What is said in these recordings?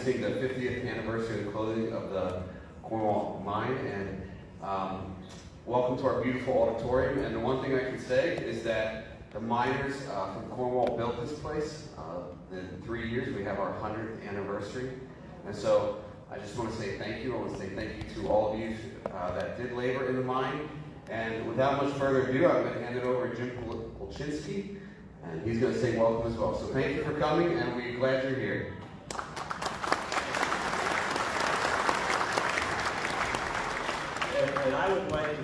witnessing the 50th anniversary of the closing of the Cornwall Mine, and welcome to our beautiful auditorium. And the one thing I can say is that the miners from Cornwall built this place. In 3 years, we have our 100th anniversary. And so I just want to say thank you. I want to say thank you to all of you that did labor in the mine. And without much further ado, I'm going to hand it over to Jim Polchinski, and he's going to say welcome as well. So thank you for coming, and we're glad you're here. And I would like to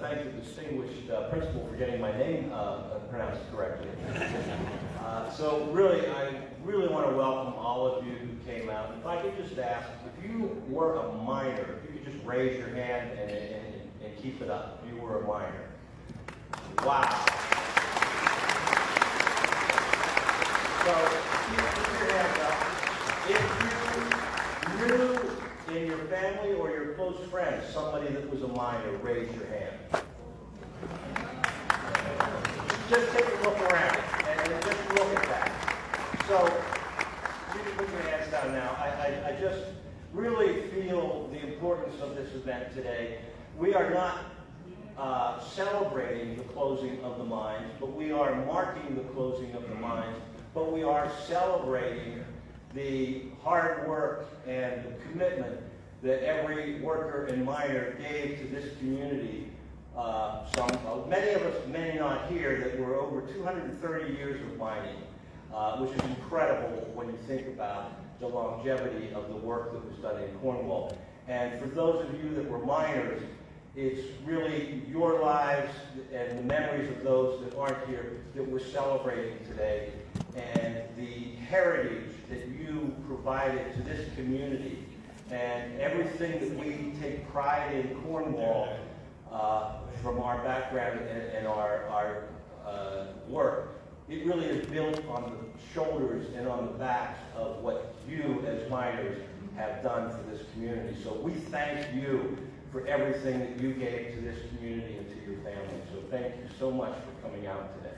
thank the distinguished principal for getting my name pronounced correctly. So really, I really want to welcome all of you who came out. If I could just ask, if you were a miner, if you could just raise your hand and keep it up, if you were a miner. Wow. So keep your hand up. If you knew in your family or your close friends somebody that was a miner, raise your hand. Just take a look around and just look at that. So you can put your hands down now. I just really feel the importance of this event today. We are not celebrating the closing of the mines, but we are marking the closing of the mines, but we are celebrating the hard work and the commitment that every worker and miner gave to this community. Many of us, many not here, that were over 230 years of mining, which is incredible when you think about the longevity of the work that was done in Cornwall. And for those of you that were miners, it's really your lives and the memories of those that aren't here that we're celebrating today, and the heritage that you provided to this community, and everything that we take pride in Cornwall from our background and our work. It really is built on the shoulders and on the backs of what you as miners have done for this community. So we thank you for everything that you gave to this community and to your family. So thank you so much for coming out today.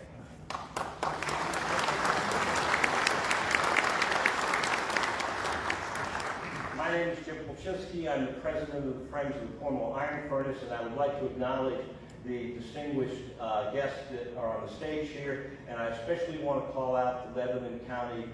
My name is Jim Polchinski. I'm the president of the Friends of the Cornwall Iron Furnace, and I would like to acknowledge the distinguished guests that are on the stage here, and I especially want to call out the Lebanon County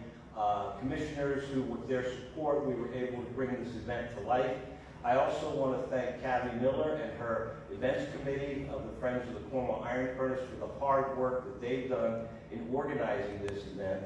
commissioners who, with their support, we were able to bring this event to life. I also want to thank Kathy Miller and her events committee of the Friends of the Cornwall Iron Furnace for the hard work that they've done in organizing this event.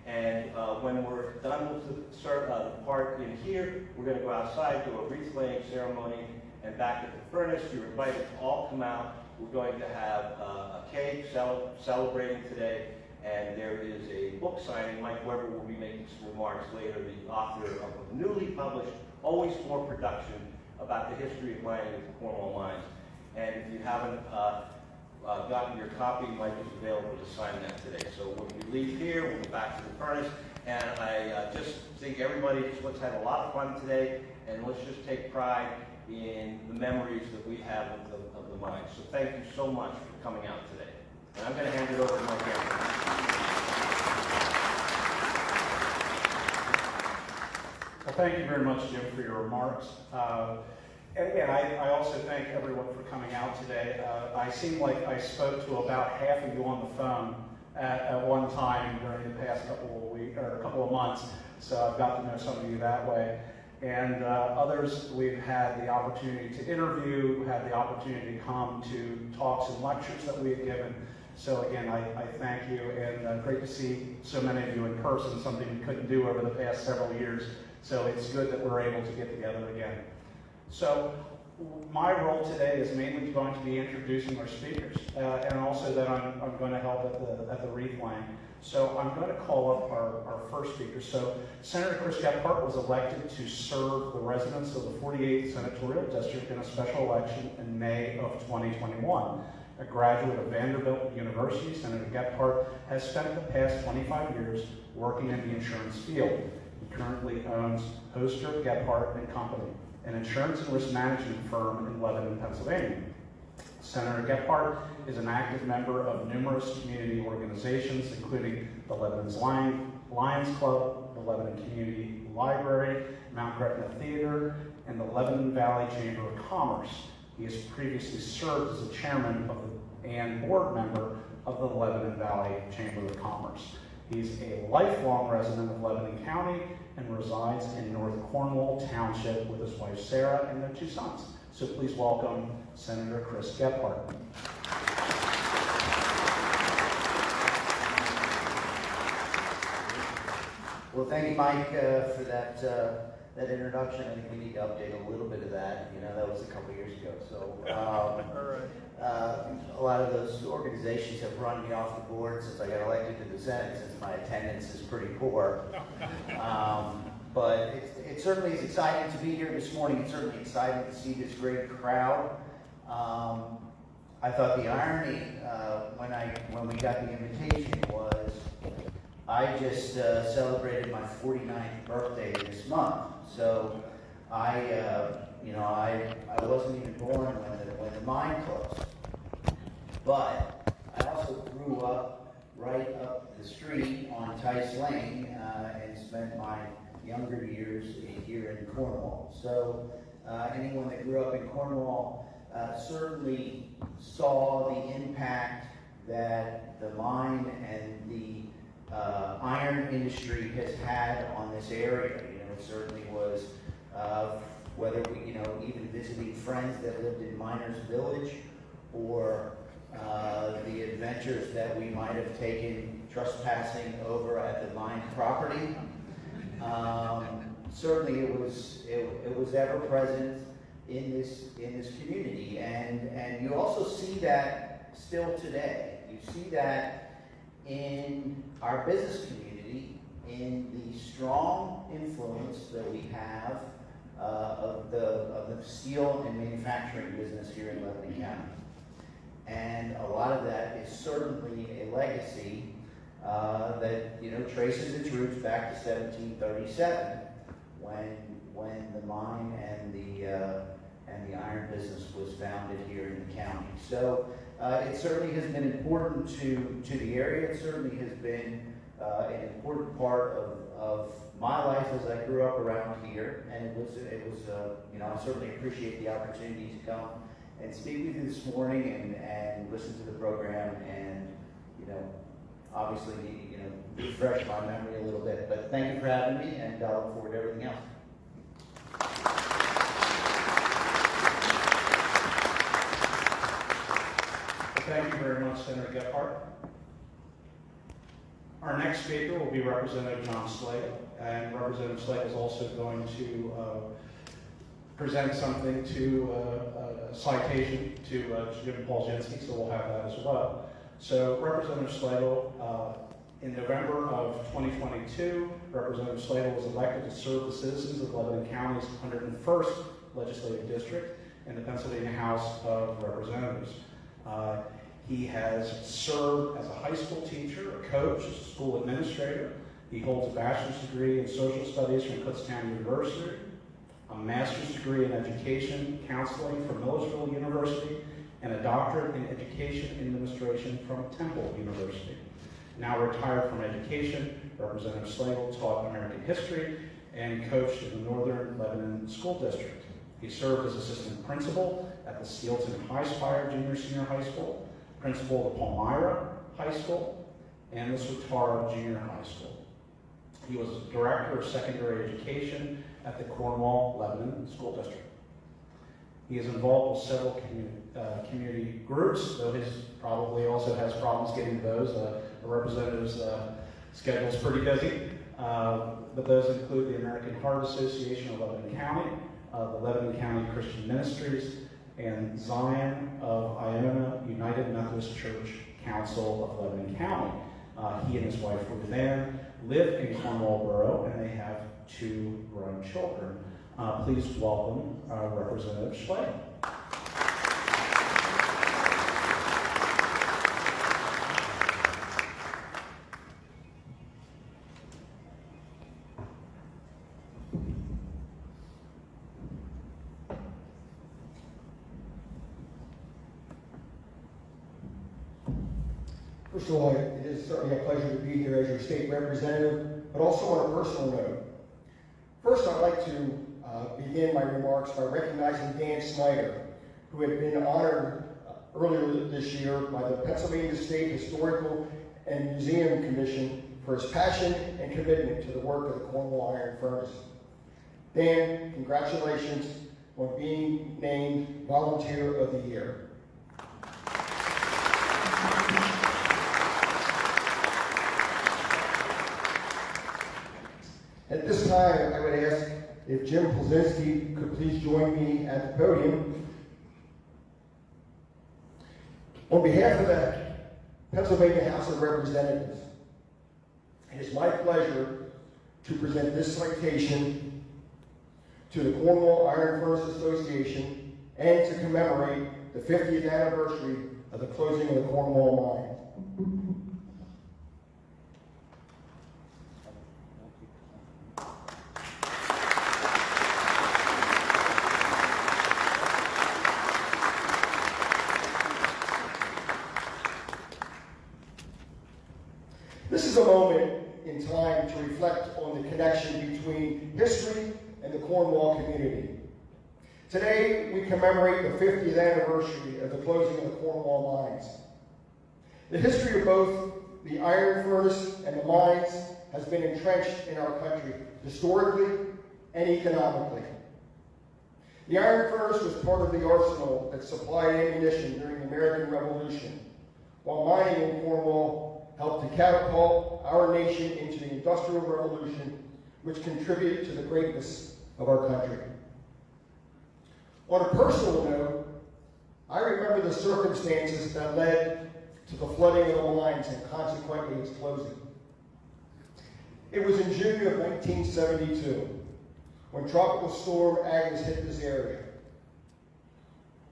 And when we're done with the part in here, we're going to go outside, do a wreath laying ceremony, and back at the furnace, you're invited to all come out. We're going to have a cake celebrating today, and there is a book signing. Mike Weber will be making some remarks later, the author of a newly published Always More production about the history of mining at the Cornwall Mines. And if you haven't gotten your copy, Mike is available to sign that today. So when we leave here, we'll go back to the furnace, and I just think everybody let's have a lot of fun today, and let's just take pride in the memories that we have of the mines. So thank you so much for coming out today. And I'm going to hand it over to my family. Well, thank you very much, Jim, for your remarks. And again, I also thank everyone for coming out today. I seem like I spoke to about half of you on the phone at one time during the past couple of months, so I've got to know some of you that way. And others we've had the opportunity to interview, had the opportunity to come to talks and lectures that we have given. So again, I thank you, and great to see so many of you in person, something we couldn't do over the past several years. So it's good that we're able to get together again. So my role today is mainly going to be introducing our speakers, and also that I'm going to help at the wreath laying. So I'm going to call up our first speaker. So Senator Chris Gephardt was elected to serve the residents of the 48th Senatorial District in a special election in May of 2021. A graduate of Vanderbilt University, Senator Gephardt has spent the past 25 years working in the insurance field. He currently owns Hoster, Gephardt and Company, an insurance and risk management firm in Lebanon, Pennsylvania. Senator Gephardt is an active member of numerous community organizations, including the Lebanon's Lions Club, the Lebanon Community Library, Mount Gretna Theater, and the Lebanon Valley Chamber of Commerce. He has previously served as the chairman and board member of the Lebanon Valley Chamber of Commerce. He's a lifelong resident of Lebanon County and resides in North Cornwall Township with his wife Sarah and their 2 sons. So please welcome Senator Chris Gephardt. Well, thank you, Mike, for that introduction. I think we need to update a little bit of that. You know, that was a couple years ago. So a lot of those organizations have run me off the board since I got elected to the Senate, since my attendance is pretty poor. But it certainly is exciting to be here this morning. It's certainly exciting to see this great crowd. I thought the irony when we got the invitation was I just celebrated my 49th birthday this month. So I wasn't even born when the mine closed. But I also grew up right up the street on Tice Lane and spent my younger years here in Cornwall. So anyone that grew up in Cornwall certainly saw the impact that the mine and the iron industry has had on this area. You know, it certainly was, whether we, even visiting friends that lived in Miners Village, or the adventures that we might have taken trespassing over at the mine property. Certainly, it was ever present in this community, and you also see that still today. You see that in our business community, in the strong influence that we have of the steel and manufacturing business here in Lebanon County. And a lot of that is certainly a legacy that traces its roots back to 1737, when the mine and the iron business was founded here in the county. So it certainly has been important to the area. It certainly has been an important part of my life as I grew up around here, and it was I certainly appreciate the opportunity to come and speak with you this morning and listen to the program, and obviously refresh my memory a little bit. But thank you for having me, and I look forward to everything else. Thank you very much, Senator Gephardt. Our next speaker will be Representative John Slagle, and Representative Slagle is also going to present something to a citation to Jim Polzinski, so we'll have that as well. So Representative Slagle, in November of 2022, Representative Slagle was elected to serve the citizens of Lebanon County's 101st Legislative District in the Pennsylvania House of Representatives. He has served as a high school teacher, a coach, a school administrator. He holds a bachelor's degree in social studies from Kutztown University, a master's degree in education counseling from Millersville University, and a doctorate in education administration from Temple University. Now retired from education, Representative Slagle taught American history and coached in the Northern Lebanon School District. He served as assistant principal at the Steelton High Spire Junior High School, principal of Palmyra High School, and the Swatara Junior High School. He was director of secondary education at the Cornwall Lebanon School District. He is involved with several community groups, though his probably also has problems getting those. A representative's schedule is pretty busy, but those include the American Heart Association of Lebanon County, the Lebanon County Christian Ministries, and Zion of Iona United Methodist Church Council of Lebanon County. He and his wife Ruth Ann live in Cornwall Borough, and they have 2 grown children. Please welcome Representative Slagle. First of all, it is certainly a pleasure to be here as your state representative, but also on a personal note. to begin my remarks by recognizing Dan Snyder, who had been honored earlier this year by the Pennsylvania State Historical and Museum Commission for his passion and commitment to the work of the Cornwall Iron Furnace. Dan, congratulations on being named Volunteer of the Year. At this time, I would ask if Jim Plazinski could please join me at the podium. On behalf of the Pennsylvania House of Representatives, it is my pleasure to present this citation to the Cornwall Iron Furnace Association and to commemorate the 50th anniversary of the closing of the Cornwall Mines. This is a moment in time to reflect on the connection between history and the Cornwall community. Today, we commemorate the 50th anniversary of the closing of the Cornwall Mines. The history of both the iron furnace and the mines has been entrenched in our country, historically and economically. The iron furnace was part of the arsenal that supplied ammunition during the American Revolution, while mining in Cornwall helped to catapult our nation into the Industrial Revolution, which contributed to the greatness of our country. On a personal note, I remember the circumstances that led to the flooding of the mines and consequently its closing. It was in June of 1972 when Tropical Storm Agnes hit this area.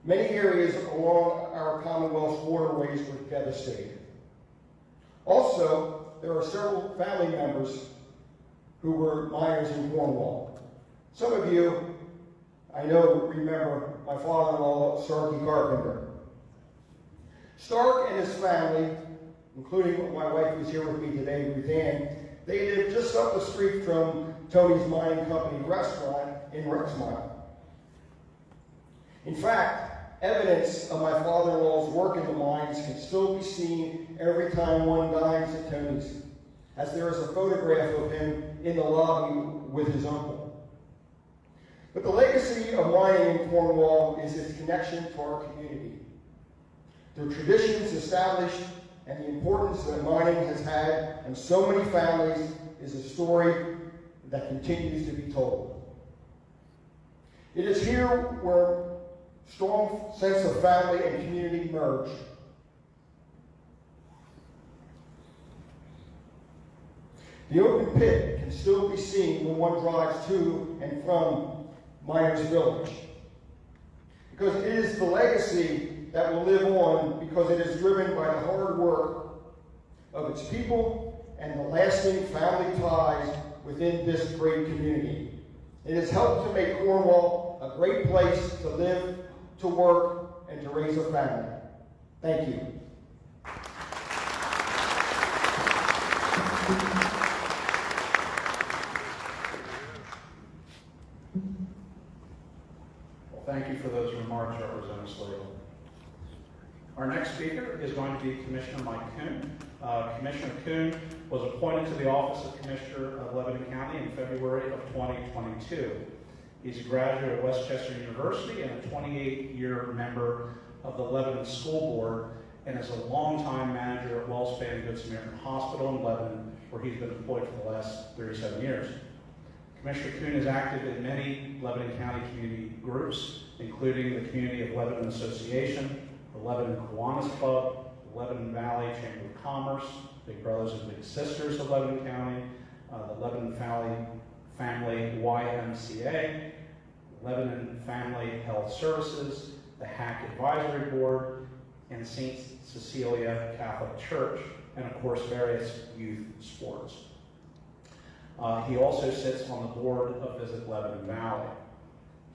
Many areas along our Commonwealth's waterways were devastated. Also, there are several family members who were miners in Cornwall. Some of you, I know, remember my father-in-law, Starkey Carpenter. Stark and his family, including my wife who's here with me today, Ruth Ann, they lived just up the street from Tony's Mining Company restaurant in Rexmont. In fact, evidence of my father-in-law's work in the mines can still be seen every time one dines at Tony's, as there is a photograph of him in the lobby with his uncle. But the legacy of mining in Cornwall is its connection to our community. The traditions established and the importance that mining has had on so many families is a story that continues to be told. It is here where strong sense of family and community merge. The open pit can still be seen when one drives to and from Miners Village, because it is the legacy that will live on because it is driven by the hard work of its people and the lasting family ties within this great community. It has helped to make Cornwall a great place to live, to work, and to raise a family. Thank you. Well, thank you for those remarks, Representative Slagle. Our next speaker is going to be Commissioner Mike Kuhn. Commissioner Kuhn was appointed to the office of Commissioner of Lebanon County in February of 2022. He's a graduate of Westchester University and a 28-year member of the Lebanon School Board, and is a longtime manager at WellSpan Good Samaritan Hospital in Lebanon, where he's been employed for the last 37 years. Commissioner Kuhn is active in many Lebanon County community groups, including the Community of Lebanon Association, the Lebanon Kiwanis Club, the Lebanon Valley Chamber of Commerce, Big Brothers and Big Sisters of Lebanon County, the Lebanon Family YMCA, Lebanon Family Health Services, the HAC Advisory Board, and St. Cecilia Catholic Church, and of course various youth sports. He also sits on the board of Visit Lebanon Valley.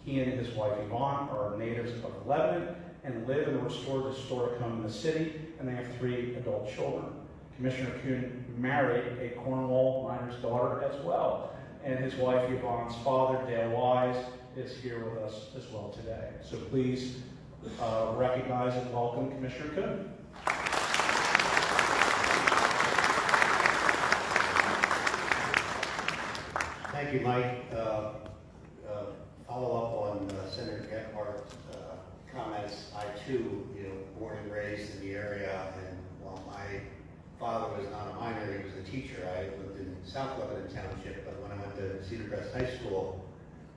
He and his wife Yvonne are natives of Lebanon and live in a restored historic home in the city, and they have 3 adult children. Commissioner Kuhn married a Cornwall Miner's daughter as well. and his wife Yvonne's father, Dale Wise, is here with us as well today. So please recognize and welcome Commissioner Coon. Thank you, Mike. Follow up on Senator Gephardt's comments. I too, born and raised in the area, and while my father was not a miner, he was a teacher. I lived in South Lebanon Township, but when I went to Cedar Crest High School,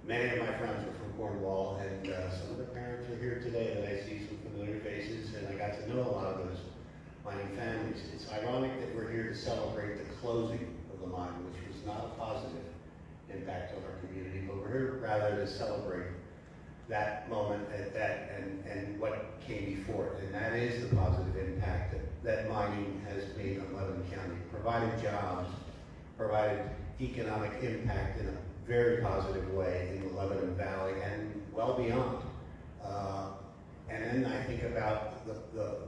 many of my friends were from Cornwall, and some of the parents are here today that I see some familiar faces, and I got to know a lot of those mining families. It's ironic that we're here to celebrate the closing of the mine, which was not a positive impact on our community, but we're here rather to celebrate that moment and what came before it, and that is the positive impact that mining has made on Lebanon County, provided jobs, provided economic impact in a very positive way in the Lebanon Valley and well beyond. And then I think about the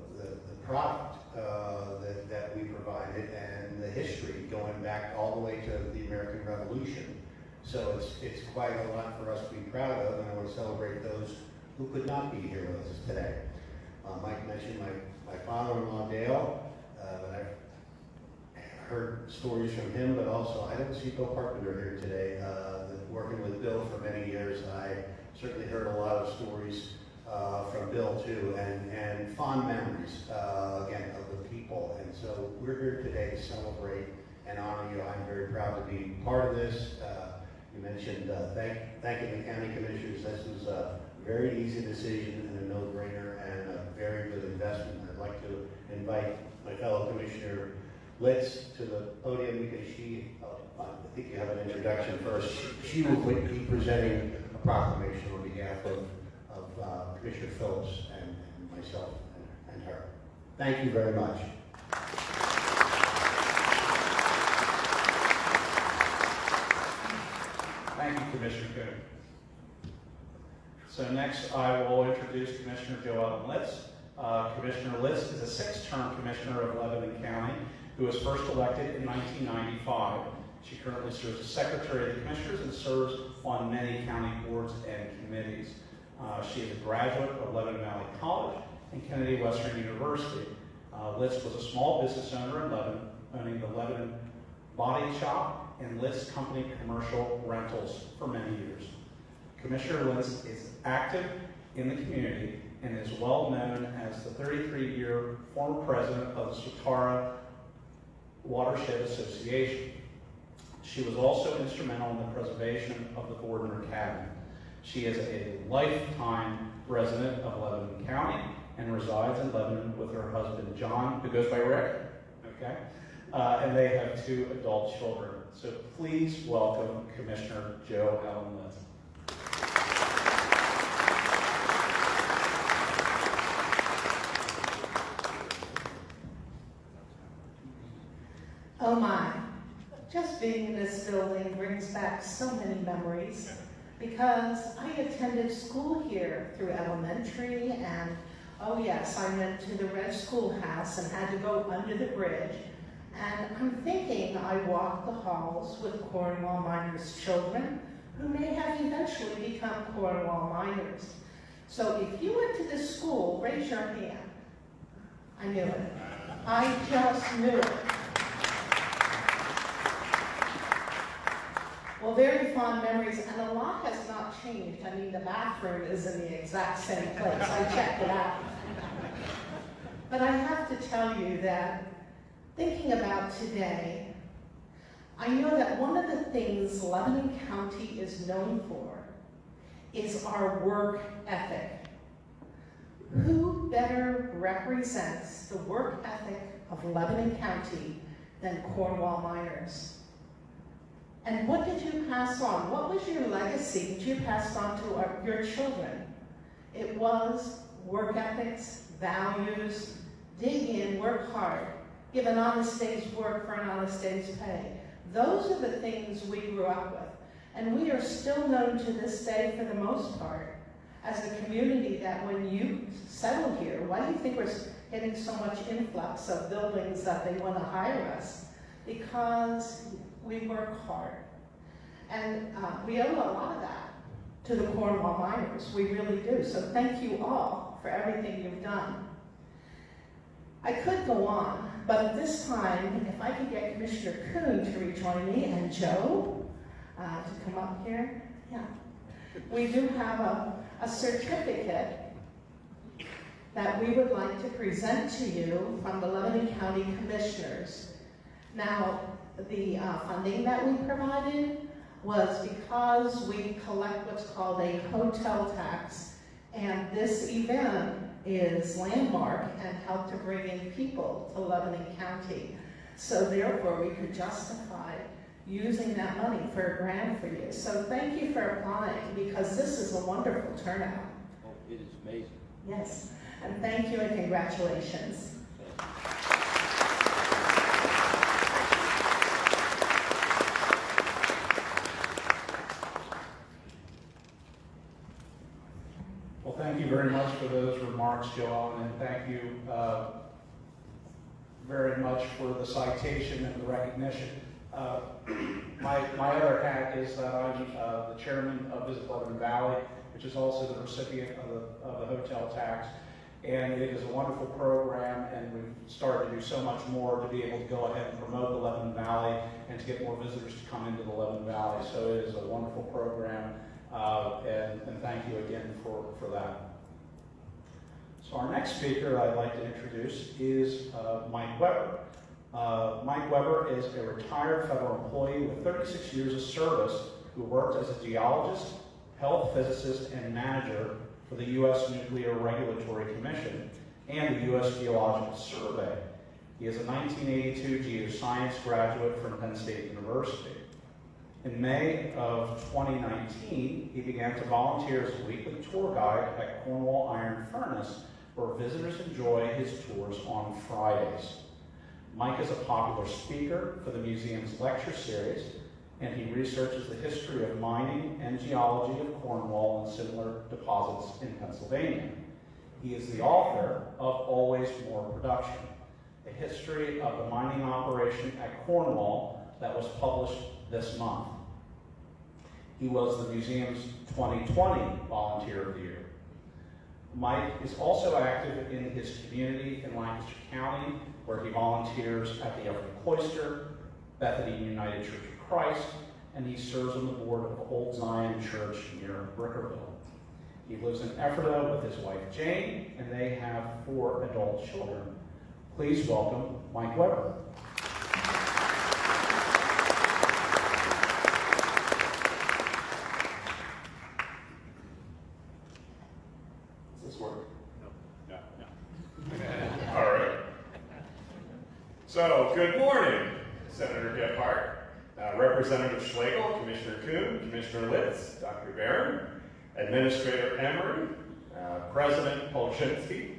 product that we provided and the history going back all the way to the American Revolution. So it's quite a lot for us to be proud of, and I want to celebrate those who could not be here with us today. Mike mentioned my father-in-law, Dale, but I've heard stories from him, but also I don't see Bill Carpenter here today. Working with Bill for many years, I certainly heard a lot of stories from Bill too, and fond memories, again, of the people. And so we're here today to celebrate and honor you. I'm very proud to be part of this. You mentioned thanking the county commissioners. This was a very easy decision and a no-brainer and a very good investment. I'd like to invite my fellow Commissioner Litz to the podium because she, I think you have an introduction first. She will be presenting a proclamation on behalf of Commissioner Phillips and myself and her. Thank you very much. Thank you, Commissioner Coon. So next I will introduce Commissioner Joellen Litz. Commissioner Litz is a sixth-term commissioner of Lebanon County who was first elected in 1995. She currently serves as Secretary of the Commissioners and serves on many county boards and committees. She is a graduate of Lebanon Valley College and Kennedy Western University. Litz was a small business owner in Lebanon, owning the Lebanon Body Shop and Litz Company Commercial Rentals for many years. Commissioner Litz is active in the community and is well known as the 33-year former president of the Satara Watershed Association. She was also instrumental in the preservation of the Gordon Academy. She is a lifetime resident of Lebanon County and resides in Lebanon with her husband John, who goes by Rick, okay? And they have 2 adult children. So please welcome Commissioner Joe Allen Litz. Oh my, just being in this building brings back so many memories because I attended school here through elementary and, oh yes, I went to the Red Schoolhouse and had to go under the bridge. And I'm thinking I walked the halls with Cornwall Miners' children who may have eventually become Cornwall Miners. So if you went to this school, raise your hand. I knew it. I just knew it. Well, very fond memories, and a lot has not changed. I mean, the bathroom is in the exact same place. I checked it out. But I have to tell you that thinking about today, I know that one of the things Lebanon County is known for is our work ethic. Who better represents the work ethic of Lebanon County than Cornwall Miners? And what did you pass on? What was your legacy that you passed on to your children? It was work ethics, values, dig in, work hard, give an honest day's work for an honest day's pay. Those are the things we grew up with. And we are still known to this day, for the most part, as a community that when you settle here, why do you think we're getting so much influx of buildings that they want to hire us? Because we work hard. And we owe a lot of that to the Cornwall Miners. We really do. So thank you all for everything you've done. I could go on, but at this time, if I could get Commissioner Kuhn to rejoin me and Joe to come up here. Yeah. We do have a certificate that we would like to present to you from the Lebanon County Commissioners. Now, the funding that we provided was because we collect what's called a hotel tax, and this event is landmark and helped to bring in people to Lebanon County. So therefore, we could justify using that money for a grant for you. So thank you for applying, because this is a wonderful turnout. Oh, it is amazing. Yes, and thank you and congratulations. Well, thank you very much for those remarks, Joan, and thank you very much for the citation and the recognition. My other hat is that I'm the chairman of Visit Lebanon Valley, which is also the recipient of the hotel tax. And it is a wonderful program, and we've started to do so much more to be able to go ahead and promote the Lebanon Valley and to get more visitors to come into the Lebanon Valley. So it is a wonderful program, and thank you again for that. So our next speaker I'd like to introduce is Mike Weber. Mike Weber is a retired federal employee with 36 years of service who worked as a geologist, health physicist, and manager for the U.S. Nuclear Regulatory Commission and the U.S. Geological Survey. He is a 1982 geoscience graduate from Penn State University. In May of 2019, he began to volunteer as a weekly tour guide at Cornwall Iron Furnace, where visitors enjoy his tours on Fridays. Mike is a popular speaker for the museum's lecture series, and he researches the history of mining and geology of Cornwall and similar deposits in Pennsylvania. He is the author of Always More Production, a history of the mining operation at Cornwall that was published this month. He was the museum's 2020 Volunteer of the Year. Mike is also active in his community in Lancaster County, where he volunteers at the Everett Cloister, Bethany United Church of Christ, and he serves on the board of Old Zion Church near Brickerville. He lives in Ephrata with his wife Jane, and they have 4 adult children. Please welcome Mike Weber. Does this work? No. All right. So, good morning, Senator Gephardt, Representative Schlegel, Commissioner Kuhn, Commissioner Litz, Dr. Barron, Administrator Emery, President Polchinski,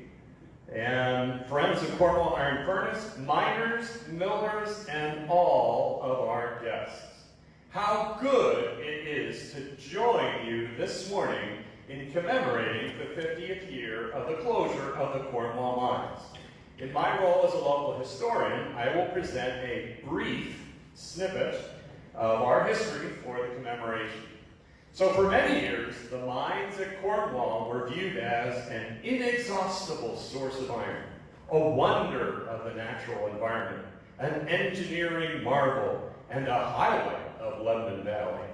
and friends of Cornwall Iron Furnace, miners, millers, and all of our guests. How good it is to join you this morning in commemorating the 50th year of the closure of the Cornwall Mines. In my role as a local historian, I will present a brief snippet of our history for the commemoration. So for many years, the mines at Cornwall were viewed as an inexhaustible source of iron, a wonder of the natural environment, an engineering marvel, and a highlight of Lebanon Valley.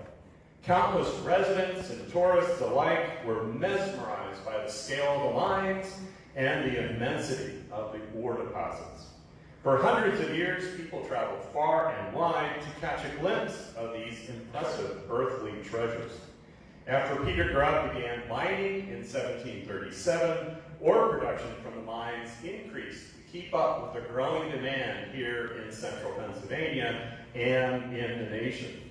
Countless residents and tourists alike were mesmerized by the scale of the mines and the immensity of the ore deposits. For hundreds of years, people traveled far and wide to catch a glimpse of these impressive earthly treasures. After Peter Grubb began mining in 1737, ore production from the mines increased to keep up with the growing demand here in central Pennsylvania and in the nation.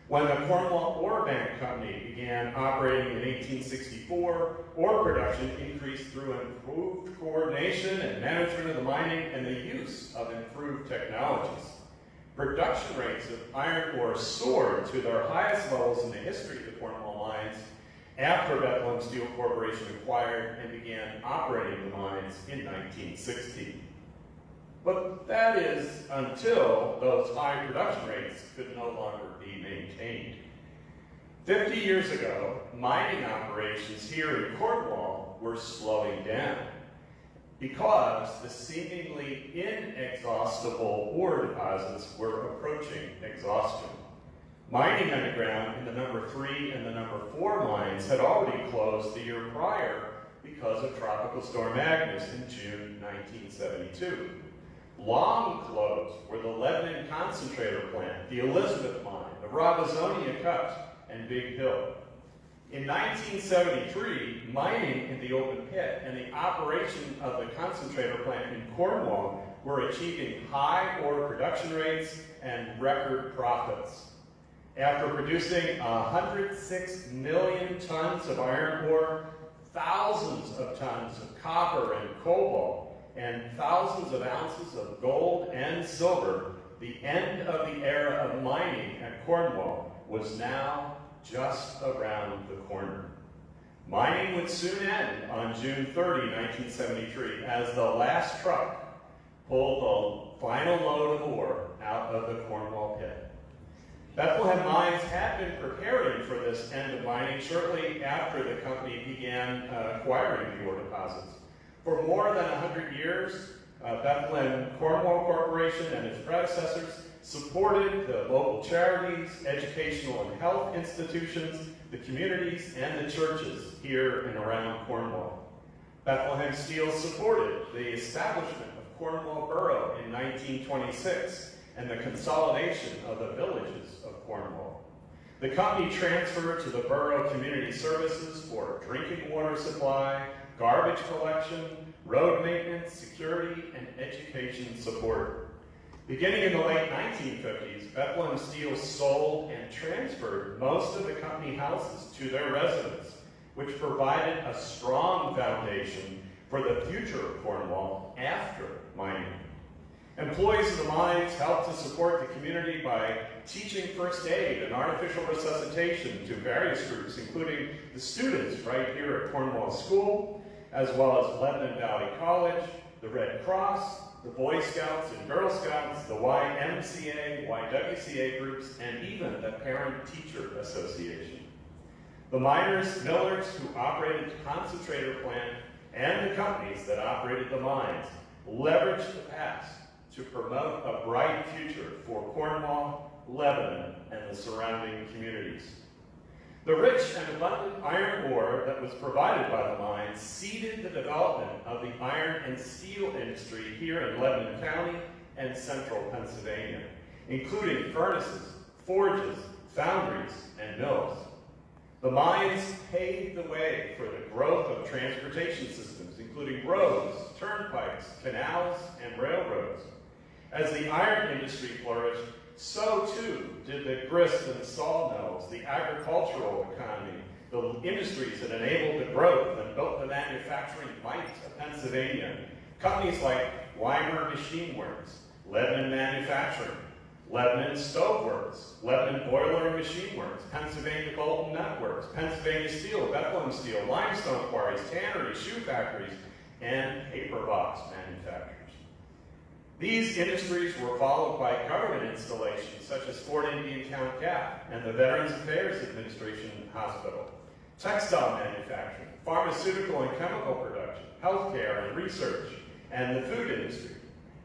When the Cornwall Ore Bank Company began operating in 1864, ore production increased through improved coordination and management of the mining and the use of improved technologies. Production rates of iron ore soared to their highest levels in the history of the Cornwall Mines after Bethlehem Steel Corporation acquired and began operating the mines in 1916. But that is until those high production rates could no longer be maintained. 50 years ago, mining operations here in Cornwall were slowing down because the seemingly inexhaustible ore deposits were approaching exhaustion. Mining underground in the number 3 and the number 4 mines had already closed the year prior because of Tropical Storm Agnes in June 1972. Long closed were the Lebanon Concentrator Plant, the Elizabeth Mine, the Robizonia Cut, and Big Hill. In 1973, mining in the open pit and the operation of the concentrator plant in Cornwall were achieving high ore production rates and record profits. After producing 106 million tons of iron ore, thousands of tons of copper and cobalt, and thousands of ounces of gold and silver, the end of the era of mining at Cornwall was now just around the corner. Mining would soon end on June 30, 1973, as the last truck pulled the final load of ore out of the Cornwall pit. Bethlehem Mines had been preparing for this end of mining shortly after the company began acquiring the ore deposits. For more than 100 years, Bethlehem Cornwall Corporation and its predecessors supported the local charities, educational and health institutions, the communities, and the churches here and around Cornwall. Bethlehem Steel supported the establishment of Cornwall Borough in 1926 and the consolidation of the villages of Cornwall. The company transferred to the borough community services for drinking water supply, garbage collection, road maintenance, security, and education support. Beginning in the late 1950s, Bethlehem Steel sold and transferred most of the company houses to their residents, which provided a strong foundation for the future of Cornwall after mining. Employees of the mines helped to support the community by teaching first aid and artificial resuscitation to various groups, including the students right here at Cornwall School, as well as Lebanon Valley College, the Red Cross, the Boy Scouts and Girl Scouts, the YMCA, YWCA groups, and even the Parent-Teacher Association. The miners, millers who operated the concentrator plant, and the companies that operated the mines leveraged the past to promote a bright future for Cornwall, Lebanon, and the surrounding communities. The rich and abundant iron ore that was provided by the mines seeded the development of the iron and steel industry here in Lebanon County and central Pennsylvania, including furnaces, forges, foundries, and mills. The mines paved the way for the growth of transportation systems, including roads, turnpikes, canals, and railroads. As the iron industry flourished, so too did the grist and sawmills, the agricultural economy, the industries that enabled the growth and built the manufacturing might of Pennsylvania. Companies like Weimer Machine Works, Lebanon Manufacturing, Lebanon Stove Works, Lebanon Boiler and Machine Works, Pennsylvania Golden Networks, Pennsylvania Steel, Bethlehem Steel, limestone quarries, tanneries, shoe factories, and paper box manufacturers. These industries were followed by government installations such as Fort Indian Town Gap and the Veterans Affairs Administration Hospital, textile manufacturing, pharmaceutical and chemical production, healthcare and research, and the food industry.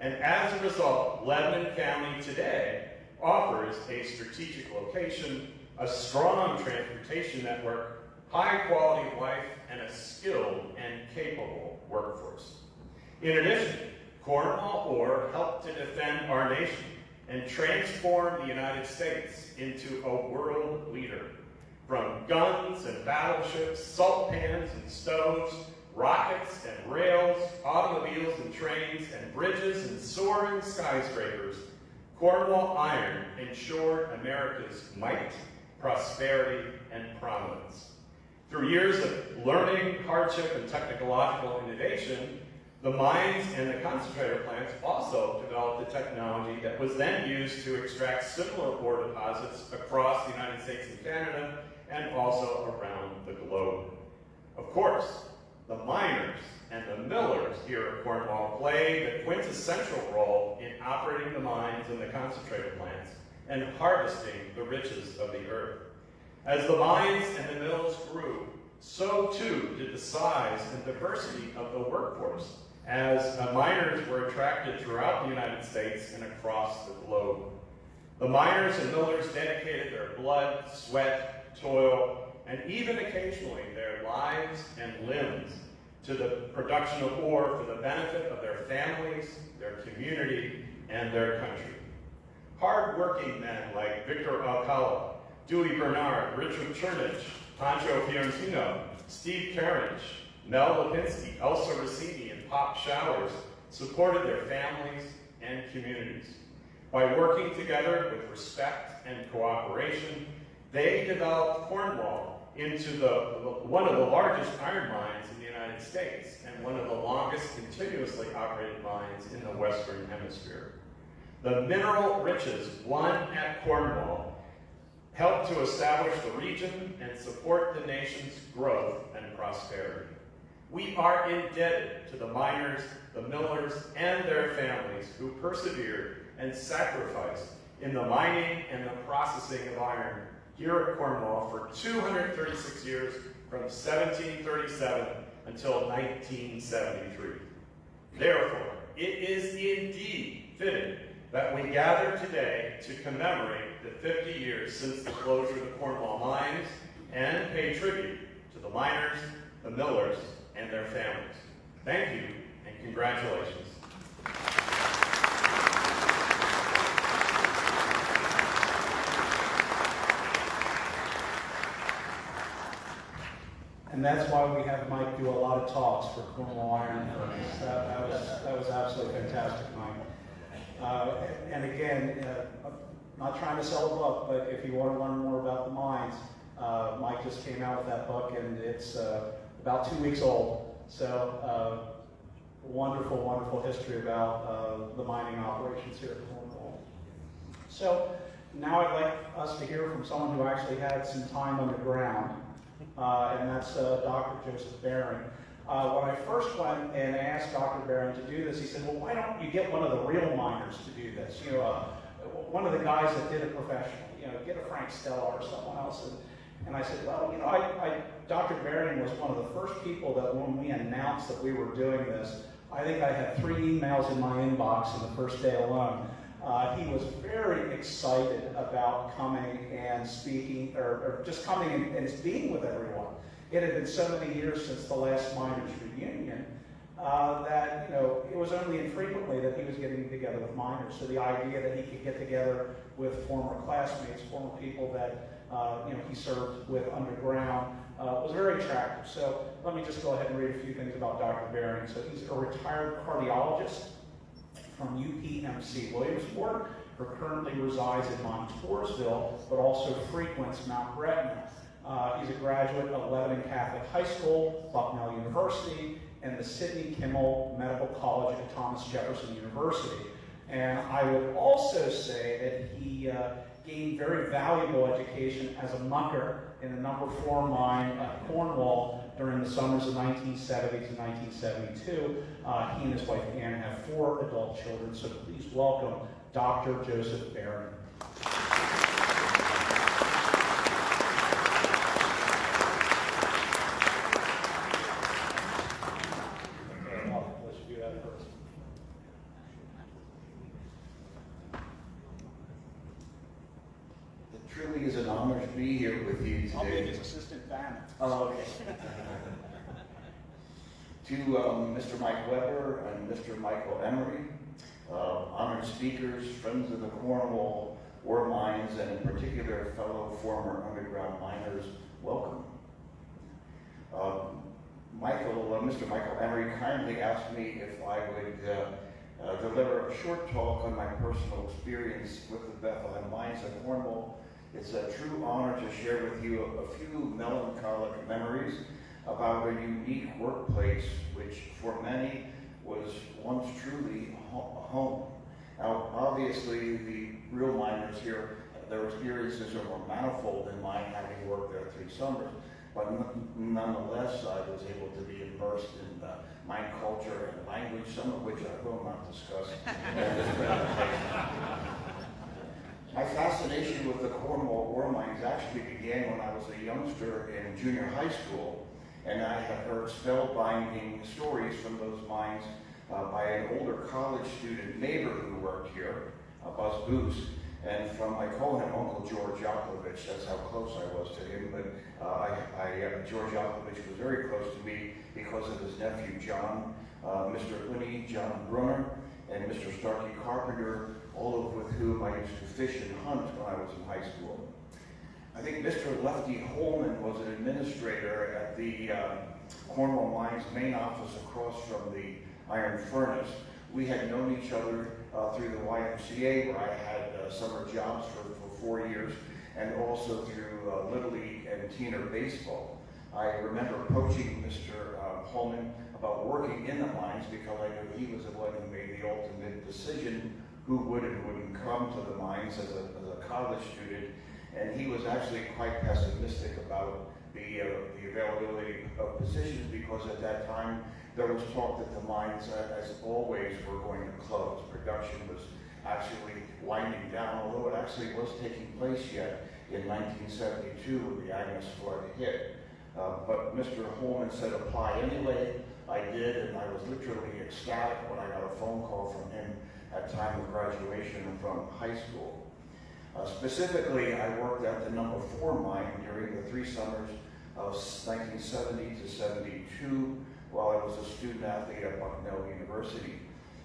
And as a result, Lebanon County today offers a strategic location, a strong transportation network, high quality of life, and a skilled and capable workforce. In addition, Cornwall ore helped to defend our nation and transform the United States into a world leader. From guns and battleships, salt pans and stoves, rockets and rails, automobiles and trains, and bridges and soaring skyscrapers, Cornwall iron ensured America's might, prosperity, and prominence. Through years of learning, hardship, and technological innovation, the mines and the concentrator plants also developed the technology that was then used to extract similar ore deposits across the United States and Canada, and also around the globe. Of course, the miners and the millers here at Cornwall played a quintessential role in operating the mines and the concentrator plants and harvesting the riches of the earth. As the mines and the mills grew, so too did the size and diversity of the workforce, as miners were attracted throughout the United States and across the globe. The miners and millers dedicated their blood, sweat, toil, and even occasionally their lives and limbs to the production of ore for the benefit of their families, their community, and their country. Hard-working men like Victor Alcala, Dewey Bernard, Richard Chernich, Pancho Fiorentino, Steve Carriage, Mel Lipinski, Elsa Rossini, and Pop Showers supported their families and communities. By working together with respect and cooperation, they developed Cornwall into one of the largest iron mines in the United States and one of the longest continuously operated mines in the Western Hemisphere. The mineral riches won at Cornwall helped to establish the region and support the nation's growth and prosperity. We are indebted to the miners, the millers, and their families who persevered and sacrificed in the mining and the processing of iron here at Cornwall for 236 years, from 1737 until 1973. Therefore, it is indeed fitting that we gather today to commemorate the 50 years since the closure of the Cornwall Mines and pay tribute to the miners, the millers, and their families. Thank you, and congratulations. And that's why we have Mike do a lot of talks for Cornwall Iron Furnace. That was absolutely fantastic, Mike. And again, I'm not trying to sell a book, but if you want to learn more about the mines, Mike just came out with that book, and it's about 2 weeks old. So wonderful, wonderful history about the mining operations here at Cornwall. So now I'd like us to hear from someone who actually had some time underground. And that's Dr. Joseph Barron. When I first went and asked Dr. Barron to do this, he said, well, why don't you get one of the real miners to do this? You know, one of the guys that did it professionally, you know, get a Frank Stella or someone else. And I said, well, you know, Dr. Barron was one of the first people that when we announced that we were doing this, I think I had 3 emails in my inbox in the first day alone. He was very excited about coming and speaking, or just coming and being with everyone. It had been so many years since the last miners' reunion that, you know, it was only infrequently that he was getting together with miners. So the idea that he could get together with former classmates, former people that you know, he served with underground was very attractive. So let me just go ahead and read a few things about Dr. Barron. So he's a retired cardiologist from UPMC Williamsport, who currently resides in Montoursville, but also frequents Mount Gretna. He's a graduate of Lebanon Catholic High School, Bucknell University, and the Sidney Kimmel Medical College at Thomas Jefferson University. And I would also say that he gained very valuable education as a mucker in the No. 4 mine at Cornwall during the summers of 1970 to 1972. He and his wife Ann have 4 adult children, so please welcome Dr. Joseph Barron. Let's do that first. It truly is an honor to be here with you I'll be today. his assistant banner. Oh, okay. To Mr. Mike Weber and Mr. Michael Emery, honored speakers, friends of the Cornwall Mines, and in particular fellow former underground miners, welcome. Mr. Michael Emery kindly asked me if I would deliver a short talk on my personal experience with the Bethlehem Mines at Cornwall. It's a true honor to share with you a few melancholic memories about a unique workplace which for many was once truly a home. Now, obviously, the real miners here, their experiences are more manifold than mine, having worked there 3 summers. But nonetheless, I was able to be immersed in mine culture and language, some of which I will not discuss in this presentation. My fascination with the Cornwall ore mines actually began when I was a youngster in junior high school, and I had heard spellbinding stories from those mines by an older college student neighbor who worked here, Buzz Booth, and from, I call him Uncle George Yakovich, that's how close I was to him, but George Yakovich was very close to me because of his nephew John, Mr. Uni, John Brunner, and Mr. Starkey Carpenter, all of with whom I used to fish and hunt when I was in high school. I think Mr. Lefty Holman was an administrator at the Cornwall Mines main office across from the Iron Furnace. We had known each other through the YMCA, where I had summer jobs for 4 years, and also through Little League and Teener baseball. I remember approaching Mr. Holman about working in the mines because I knew he was the one who made the ultimate decision who would and wouldn't come to the mines as a college student, and he was actually quite pessimistic about the availability of positions because at that time there was talk that the mines, as always, were going to close. Production was actually winding down, although it actually was taking place yet in 1972 when the Agnes flood hit. But Mr. Holman said apply anyway. I did, and I was literally ecstatic when I got a phone call from him at time of graduation from high school. Specifically, I worked at the number 4 mine during the 3 summers of 1970 to 72 while I was a student athlete at Bucknell University.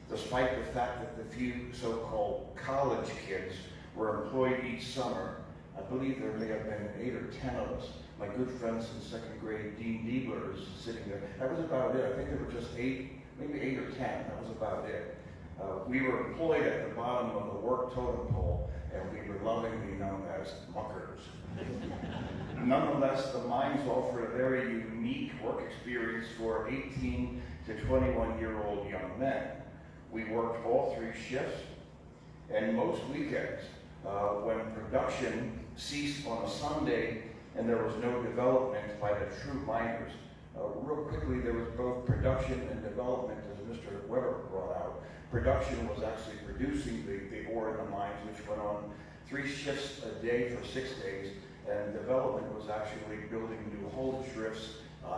Despite the fact that the few so-called college kids were employed each summer, I believe there may have been 8 or 10 of us. My good friends in 2nd grade, Dean Diebler, is sitting there. That was about it. I think there were just 8, maybe 8 or 10. That was about it. We were employed at the bottom of the work totem pole, and we were lovingly known as muckers. Nonetheless, the mines offer a very unique work experience for 18 to 21-year-old young men. We worked all 3 shifts, and most weekends, when production ceased on a Sunday and there was no development by the true miners. Real quickly, there was both production and development, as Mr. Weber brought out. Production was actually producing the ore in the mines, which went on 3 shifts a day for 6 days, and development was actually building new haulage drifts,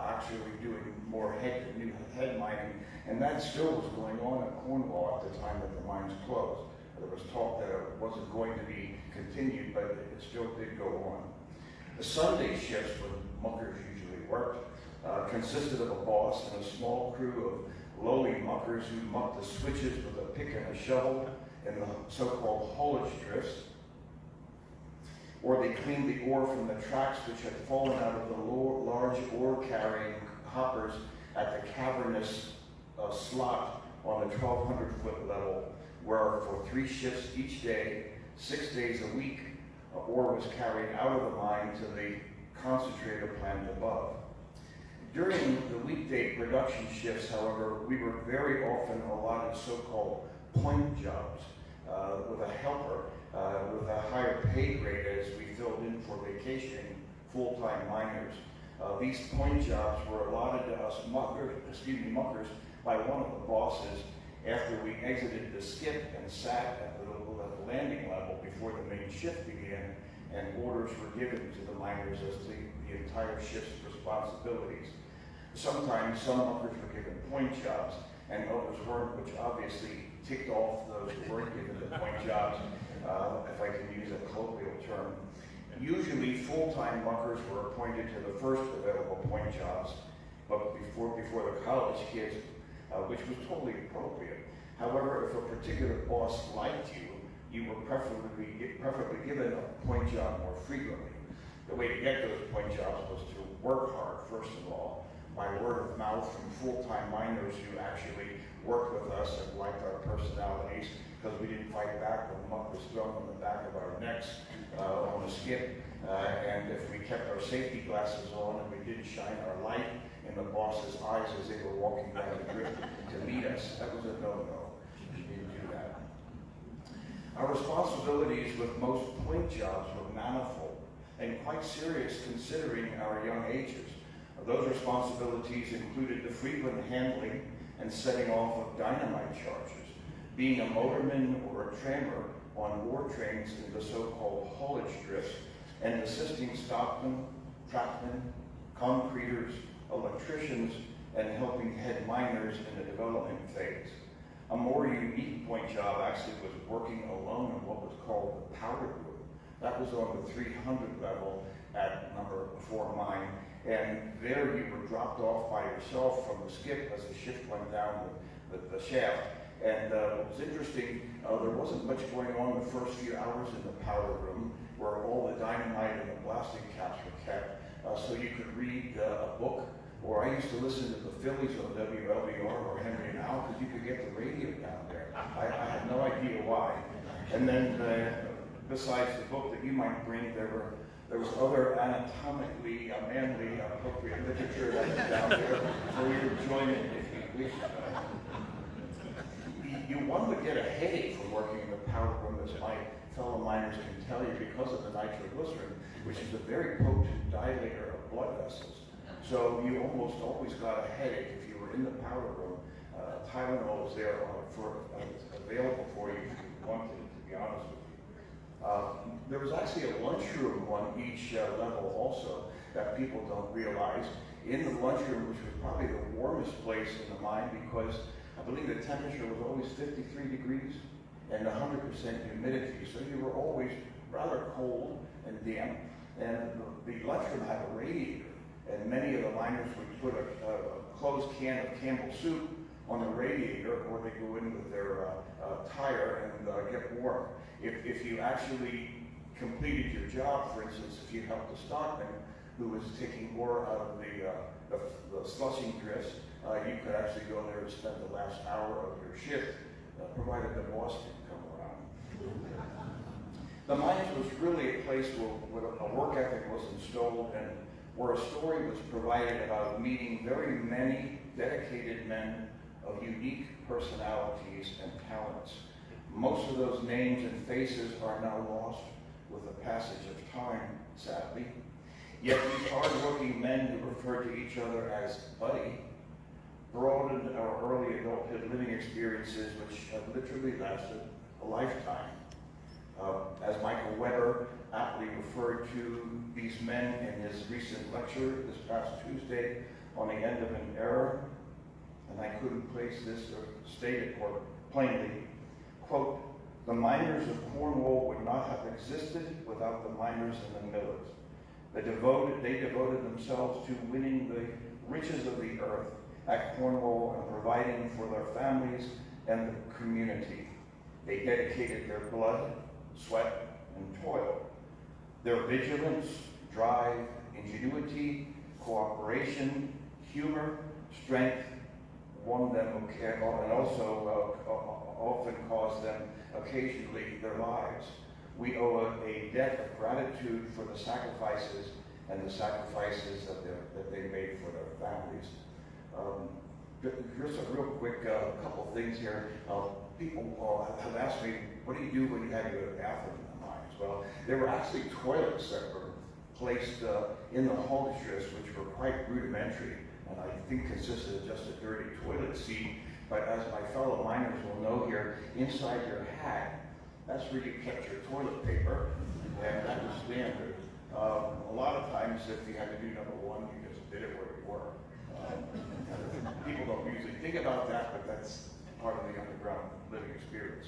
actually doing more new head mining, and that still was going on at Cornwall at the time that the mines closed. There was talk that it wasn't going to be continued, but it still did go on. The Sunday shifts, when muckers usually worked, consisted of a boss and a small crew of lowly muckers who mucked the switches with a pick and a shovel in the so-called haulage drifts, or they cleaned the ore from the tracks which had fallen out of the large ore-carrying hoppers at the cavernous slot on the 1,200-foot level, where for 3 shifts each day, 6 days a week, ore was carried out of the mine to the concentrator plant above. During the weekday production shifts, however, we were very often allotted so-called point jobs with a helper with a higher pay grade as we filled in for vacationing full-time miners. These point jobs were allotted to us muckers by one of the bosses after we exited the skip and sat at the landing level before the main shift began, and orders were given to the miners as to the entire shift's responsibilities. Sometimes some muckers were given point jobs and others weren't, which obviously ticked off those who weren't given the point jobs, if I can use a colloquial term. Usually full-time muckers were appointed to the first available point jobs, but before the college kids, which was totally appropriate. However, if a particular boss liked you, you were preferably given a point job more frequently. The way to get those point jobs was to work hard, first of all, by word of mouth from full-time miners who actually worked with us and liked our personalities, because we didn't fight back when muck was thrown on the back of our necks on the skip. And if we kept our safety glasses on and we didn't shine our light in the boss's eyes as they were walking down the drift to meet us, that was a no-no. We didn't do that. Our responsibilities with most point jobs were manifold and quite serious considering our young ages. Those responsibilities included the frequent handling and setting off of dynamite charges, being a motorman or a trammer on ore trains in the so-called haulage drifts and assisting stockmen, trackmen, concreters, electricians, and helping head miners in the development phase. A more unique point job actually was working alone in what was called the power group. That was on the 300 level at number 4 mine, and there you were dropped off by yourself from the skip as the shift went down the shaft. And what was interesting, there wasn't much going on the first few hours in the power room where all the dynamite and the blasting caps were kept, so you could read a book, or I used to listen to the Phillies on WLBR or Henry Now, because you could get the radio down there. I had no idea why. And then besides the book that you might bring, there was other anatomically manly appropriate literature that was down there for your enjoyment if you wish. You one would get a headache from working in the power room, as my fellow miners can tell you, because of the nitroglycerin, which is a very potent dilator of blood vessels. So you almost always got a headache if you were in the power room. Tylenol was there available for you if you wanted it, to be honest with you. There was actually a lunchroom on each level also that people don't realize. In the lunchroom, which was probably the warmest place in the mine, because I believe the temperature was always 53 degrees and 100% humidity, so you were always rather cold and damp. And the lunchroom had a radiator, and many of the miners would put a closed can of Campbell soup on the radiator, or they go in with their tire and get warm. If you actually completed your job, for instance, if you helped a stockman who was taking ore out of the slushing drifts, you could actually go there and spend the last hour of your shift, provided the boss didn't come around. The mines was really a place where a work ethic was installed and where a story was provided about meeting very many dedicated men of unique personalities and talents. Most of those names and faces are now lost with the passage of time, sadly. Yet these hard-working men who referred to each other as buddy broadened our early adulthood living experiences, which have literally lasted a lifetime. As Michael Weber aptly referred to these men in his recent lecture this past Tuesday on the end of an era, and I couldn't place this or state it more plainly, quote, "The miners of Cornwall would not have existed without the miners and the millers. They devoted themselves to winning the riches of the earth at Cornwall and providing for their families and the community. They dedicated their blood, sweat, and toil. Their vigilance, drive, ingenuity, cooperation, humor, strength won them and also often caused them occasionally their lives. We owe a debt of gratitude for the sacrifices and the sacrifices that they made for their families." Here's a real quick couple things here. People have asked me, what do you do when you had to go to the bathroom in the mines? Well, there were actually toilets that were placed in the haulage drifts, which were quite rudimentary, and I think consisted of just a dirty toilet seat. But as my fellow miners will know here, inside your hat, that's where you kept your toilet paper, and that was standard. A lot of times, if you had to do number one, you just did it where you were. People don't usually think about that, but that's part of the underground living experience.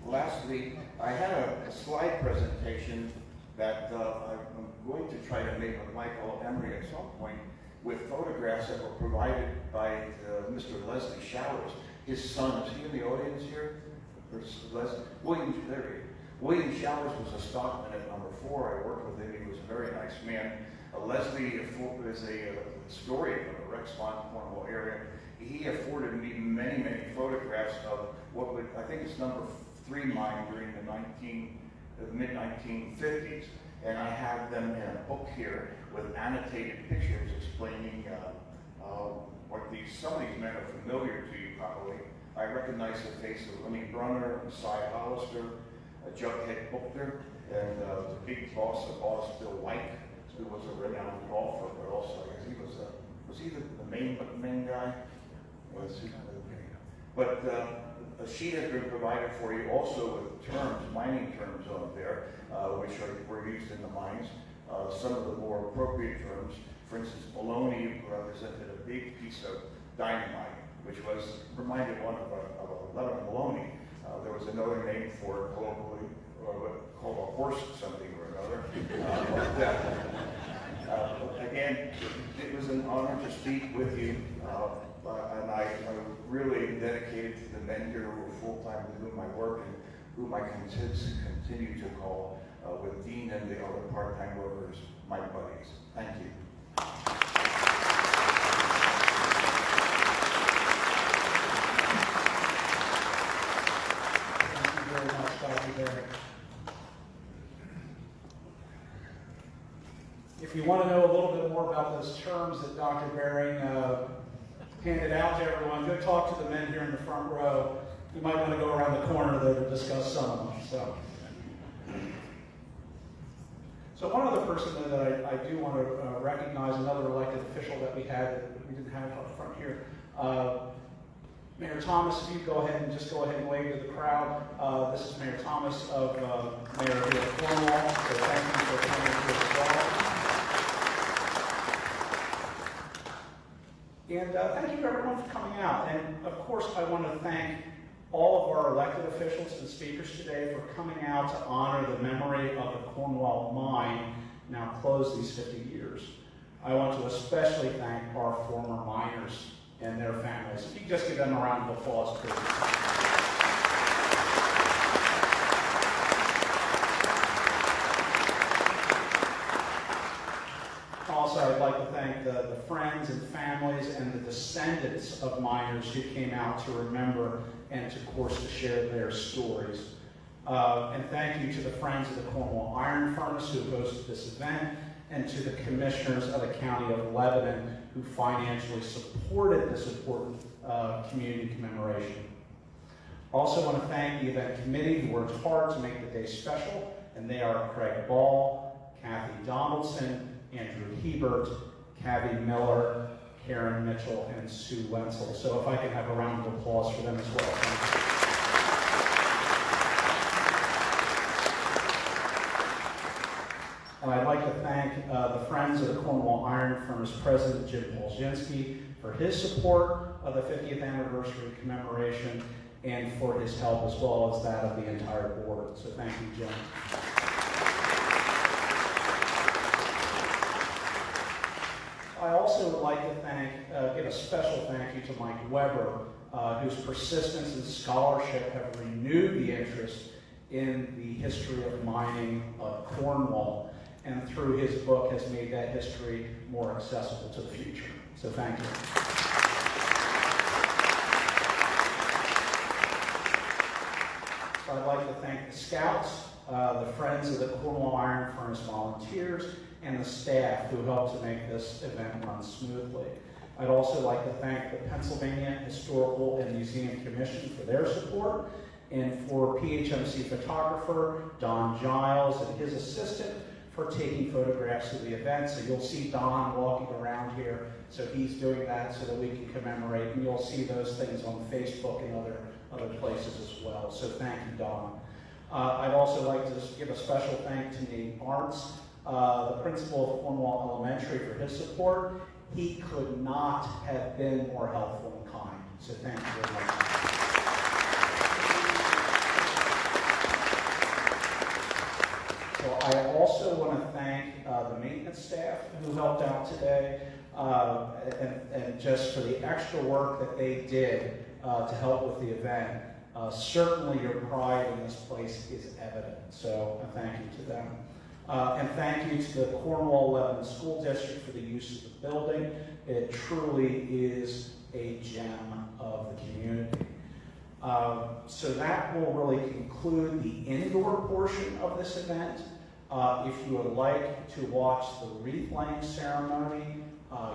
Lastly, I had a slide presentation that I'm going to try to make with Michael Emery at some point, with photographs that were provided by Mr. Leslie Showers. His son, is he in the audience here? William Showers was a stockman at number 4. I worked with him. He was a very nice man. Leslie is a historian of the Rexmont, Cornwall area. He afforded me many, many photographs of what would, I think it's number 3 mine during the mid-1950s. And I have them in a book here with annotated pictures explaining what some of these men are familiar to you probably. I recognize the face of Lenny Brunner, Cy Hollister, Jughead Booker, and the big boss of Boss Bill White, who was a renowned golfer, but also I guess he was he the main guy? Was he? But A sheet has been provided for you also with terms, mining terms on there, which were used in the mines. Some of the more appropriate terms, for instance, Maloney represented a big piece of dynamite, which reminded one of Lebanon Maloney. There was another name for it colloquially, called a horse something or another. Again, it was an honor to speak with you, and I'm really dedicated to the men here who are full-time with whom I work and whom I continue to call, with Dean and the other part-time workers, my buddies. Thank you. Thank you very much, Dr. Barry. If you want to know a little bit more about those terms that Dr. Baring handed out to everyone, go talk to the men here in the front row. You might want to go around the corner there to discuss some of them. So one other person that I do want to recognize, another elected official that we had that we didn't have up front here. Mayor Thomas, if you go ahead and wave to the crowd. This is Mayor Thomas of Mayor here at Cornwall. So thank you for coming here as well. And thank you everyone for coming out. And of course, I want to thank all of our elected officials and speakers today for coming out to honor the memory of the Cornwall Mine, now closed these 50 years. I want to especially thank our former miners and their families. If you could just give them a round of applause, please. Also, I'd like to thank the friends and families and the descendants of miners who came out to remember and, of course, to share their stories. And thank you to the Friends of the Cornwall Iron Furnace who hosted this event, and to the commissioners of the County of Lebanon who financially supported this important community commemoration. Also want to thank the event committee who worked hard to make the day special, and they are Craig Ball, Kathy Donaldson, Andrew Hebert, Cavi Miller, Karen Mitchell, and Sue Wenzel. So if I can have a round of applause for them as well. Thank you. And I'd like to thank the Friends of the Cornwall Iron Furnace President Jim Polzinski for his support of the 50th anniversary commemoration and for his help as well as that of the entire board. So thank you, Jim. I also would like to give a special thank you to Mike Weber, whose persistence and scholarship have renewed the interest in the history of mining of Cornwall, and through his book has made that history more accessible to the future. So thank you. So I'd like to thank the Scouts, the Friends of the Cornwall Iron Furnace volunteers, and the staff who helped to make this event run smoothly. I'd also like to thank the Pennsylvania Historical and Museum Commission for their support, and for PHMC photographer Don Giles and his assistant for taking photographs of the event. So you'll see Don walking around here. So he's doing that so that we can commemorate, and you'll see those things on Facebook and other places as well. So thank you, Don. I'd also like to give a special thank to Nate Arntz, the principal of Cornwall Elementary, for his support. He could not have been more helpful and kind. So thank you very much. So I also want to thank the maintenance staff who helped out today, and just for the extra work that they did to help with the event. Certainly your pride in this place is evident, so thank you to them. And thank you to the Cornwall Elementary School District for the use of the building. It truly is a gem of the community. So that will really conclude the indoor portion of this event. If you would like to watch the wreath laying ceremony,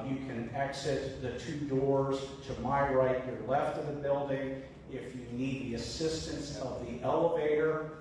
you can exit the two doors to my right, your left of the building. If you need the assistance of the elevator,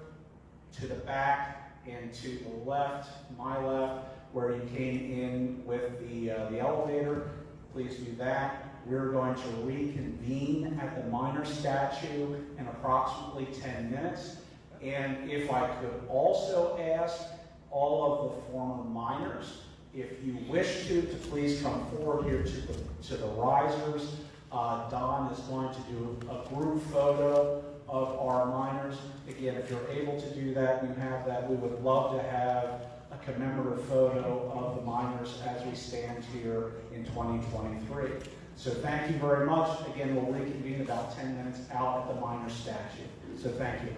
to the back and to the left, my left, where you came in with the elevator, please do that. We're going to reconvene at the miner statue in approximately 10 minutes. And if I could also ask all of the former miners, if you wish to please come forward here to the risers. Don is going to do a group photo of our miners. Again, if you're able to do that, you have that. We would love to have a commemorative photo of the miners as we stand here in 2023. So thank you very much. Again, we'll reconvene about 10 minutes out at the miner statue. So thank you.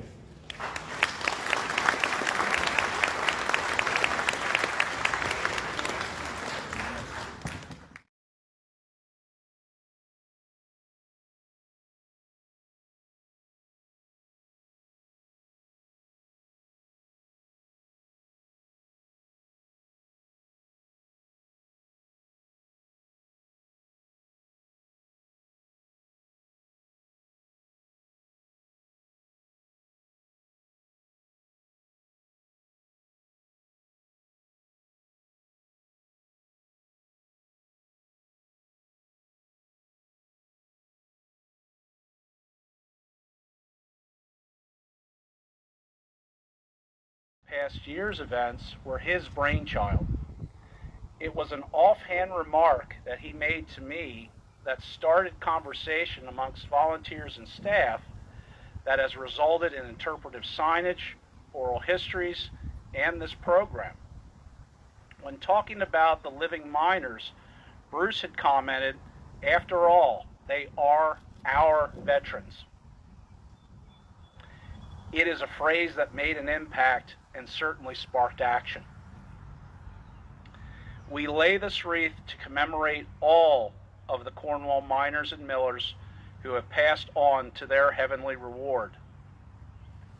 Past year's events were his brainchild. It was an offhand remark that he made to me that started conversation amongst volunteers and staff that has resulted in interpretive signage, oral histories, and this program. When talking about the living miners, Bruce had commented, "After all, they are our veterans." It is a phrase that made an impact and certainly sparked action. We lay this wreath to commemorate all of the Cornwall miners and millers who have passed on to their heavenly reward.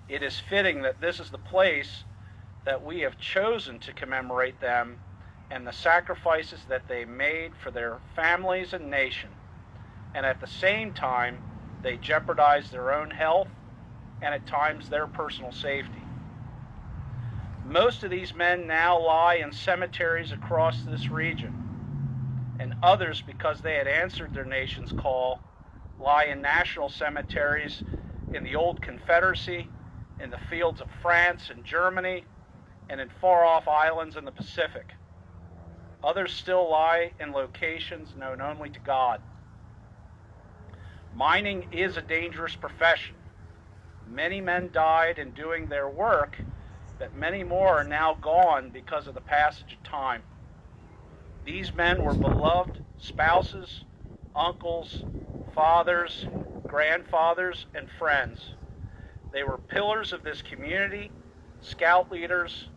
It is fitting that this is the place that we have chosen to commemorate them and the sacrifices that they made for their families and nation, and at the same time they jeopardized their own health and at times their personal safety. Most of these men now lie in cemeteries across this region, and others, because they had answered their nation's call, lie in national cemeteries in the old Confederacy, in the fields of France and Germany, and in far-off islands in the Pacific. Others still lie in locations known only to God. Mining is a dangerous profession. Many men died in doing their work, but many more are now gone because of the passage of time. These men were beloved spouses, uncles, fathers, grandfathers, and friends. They were pillars of this community, scout leaders,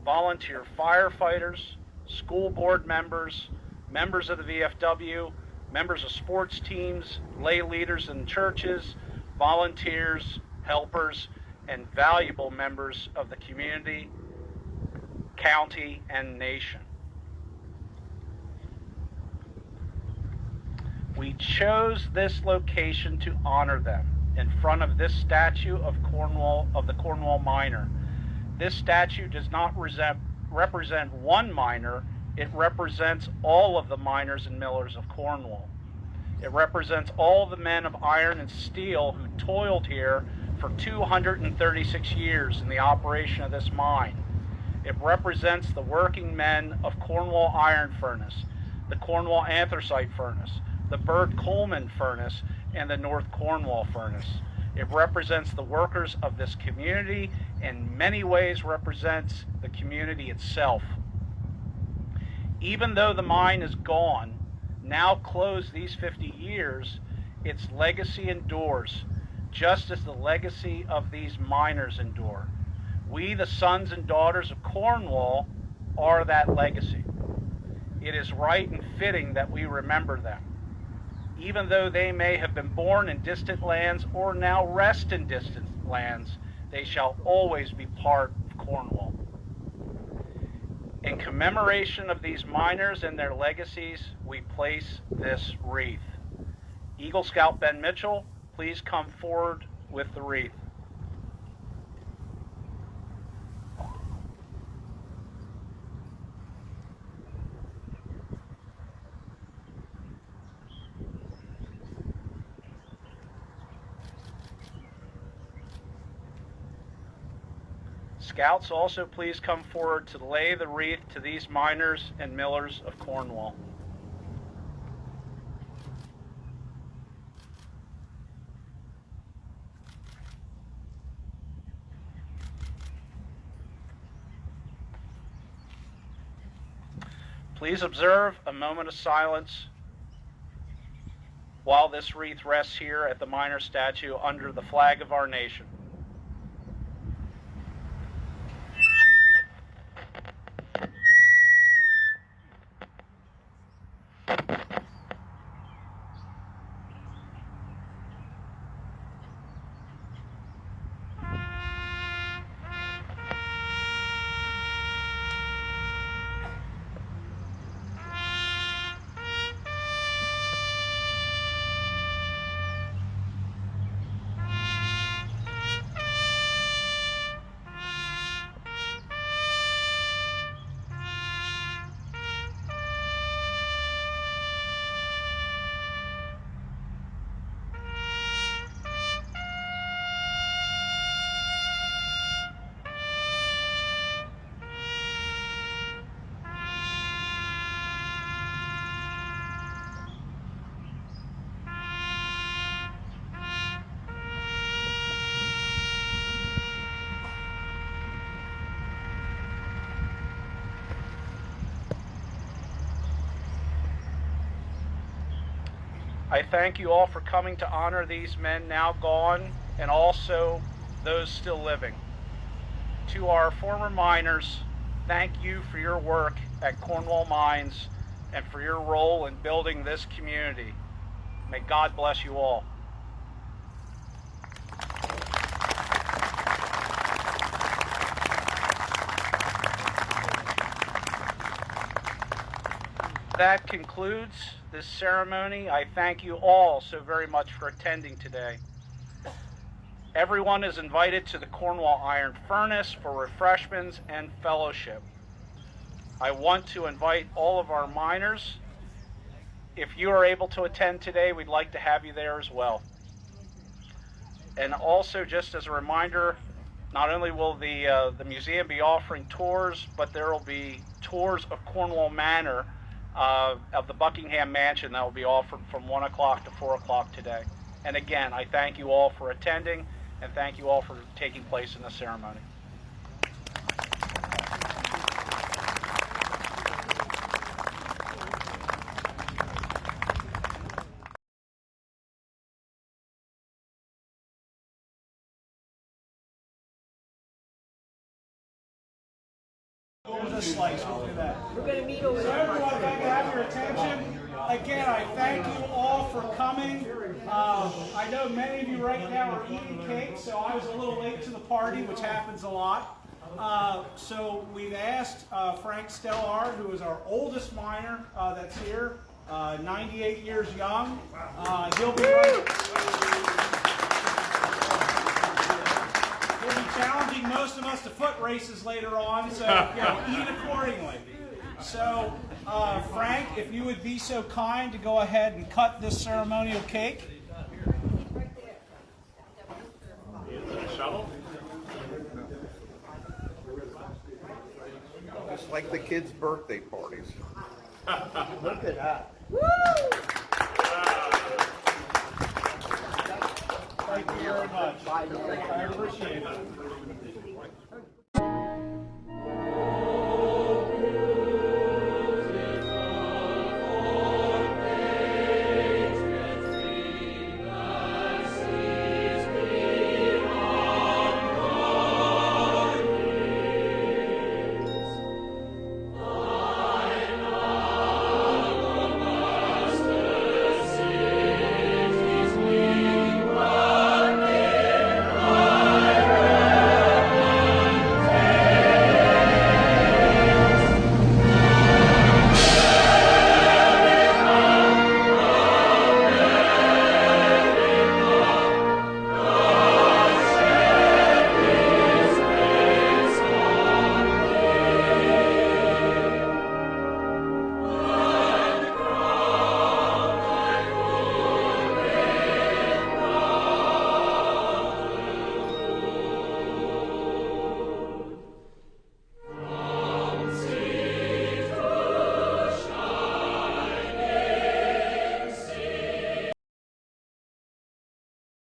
volunteer firefighters, school board members, members of the VFW, members of sports teams, lay leaders in churches, volunteers, helpers, and valuable members of the community, county, and nation. We chose this location to honor them in front of this statue of the Cornwall Miner. This statue does not represent one miner, it represents all of the miners and millers of Cornwall. It represents all the men of iron and steel who toiled here for 236 years in the operation of this mine. It represents the working men of Cornwall Iron Furnace, the Cornwall Anthracite Furnace, the Bird Coleman Furnace, and the North Cornwall Furnace. It represents the workers of this community, and in many ways represents the community itself. Even though the mine is gone, now closed these 50 years, its legacy endures, just as the legacy of these miners endure. We, the sons and daughters of Cornwall, are that legacy. It is right and fitting that we remember them. Even though they may have been born in distant lands or now rest in distant lands, they shall always be part of Cornwall. In commemoration of these miners and their legacies, we place this wreath. Eagle Scout Ben Mitchell, please come forward with the wreath. Scouts, also please come forward to lay the wreath to these miners and millers of Cornwall. Please observe a moment of silence while this wreath rests here at the miner statue under the flag of our nation. I thank you all for coming to honor these men now gone and also those still living. To our former miners, thank you for your work at Cornwall Mines and for your role in building this community. May God bless you all. That concludes this ceremony. I thank you all so very much for attending today. Everyone is invited to the Cornwall Iron Furnace for refreshments and fellowship. I want to invite all of our miners. If you are able to attend today, we'd like to have you there as well. And also, just as a reminder, not only will the museum be offering tours, but there will be tours of Cornwall Manor, of the Buckingham Mansion, that will be offered from 1 o'clock to 4 o'clock today. And again, I thank you all for attending, and thank you all for taking place in the ceremony. Slice. We'll do that. We're going to meet over there. So everyone, if I can have your attention. Again, I thank you all for coming. I know many of you right now are eating cake, so I was a little late to the party, which happens a lot. So we've asked Frank Stellar, who is our oldest miner that's here, 98 years young. He'll be challenging most of us to foot races later on, so eat accordingly. So, Frank, if you would be so kind to go ahead and cut this ceremonial cake. Shovel? It's like the kids' birthday parties. Look at that. Thank you very much. I appreciate it.